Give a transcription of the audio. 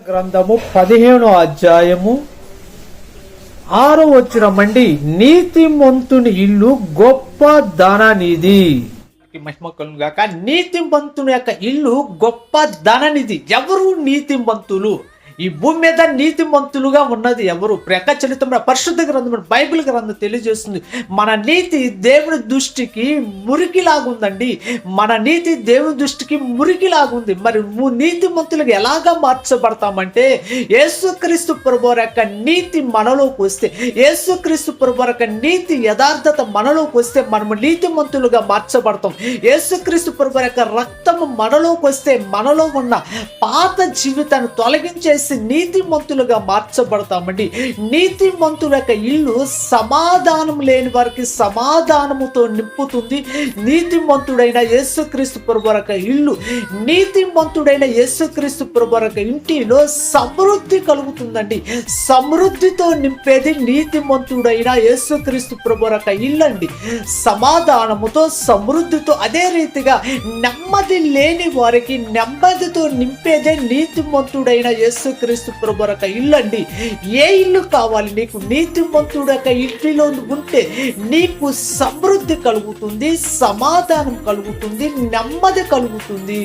గ్రంథము 15వ అధ్యాయము 6వ వచనమండి. నీతిమంతుని ఇల్లు గొప్ప ధననిధి. మహిమ కలుగును గాక. నీతిమంతుని యొక్క ఇల్లు గొప్ప ధననిధి. ఎవరు నీతిమంతులు? ఈ భూమి మీద నీతిమంతులుగా ఉన్నది ఎవరు? ప్రకచరితంలో పరిశుద్ధ గ్రంథం బైబిల్ గ్రంథం తెలియజేస్తుంది. మన నీతి దేవుని దృష్టికి మురికిలాగుందండి. మన నీతి దేవుని దృష్టికి మురికిలాగుంది. మరి నీతిమంతులుగా ఎలాగా మార్చబడతామంటే యేసుక్రీస్తు ప్రభువారి యొక్క నీతి మనలోకి వస్తే, యేసుక్రీస్తు ప్రభువారి యొక్క నీతి యథార్థత మనలోకి వస్తే మనము నీతిమంతులుగా మార్చబడతాం. యేసుక్రీస్తు ప్రభువారి యొక్క రక్తము మనలోకి వస్తే మనలో ఉన్న పాత జీవితాన్ని తొలగించేసి నీతిమంతులుగా మార్చబడతామండి. నీతిమంతుల యొక్క ఇల్లు సమాధానం లేని వారికి సమాధానముతో నింపుతుంది. నీతిమంతుడైన యేసుక్రీస్తు ప్రభువారి యొక్క ఇల్లు, నీతిమంతుడైన యేసుక్రీస్తు ప్రభువారి యొక్క ఇంటిలో సమృద్ధి కలుగుతుందండి. సమృద్ధితో నింపేది నీతిమంతుడైన యేసుక్రీస్తు ప్రభువారి యొక్క ఇల్లు అండి. సమాధానముతో, సమృద్ధితో, అదే రీతిగా నెమ్మది లేని వారికి నెమ్మదితో నింపేదే నీతిమంతుడైన యేసుక్రీస్తు ప్రభువారి యొక్క ఇల్లు అండి. ఏ ఇల్లు కావాలి నీకు? నీతిమంతుడు యొక్క ఇంటిలో ఉంటే నీకు సమృద్ధి కలుగుతుంది, సమాధానం కలుగుతుంది, నెమ్మది కలుగుతుంది.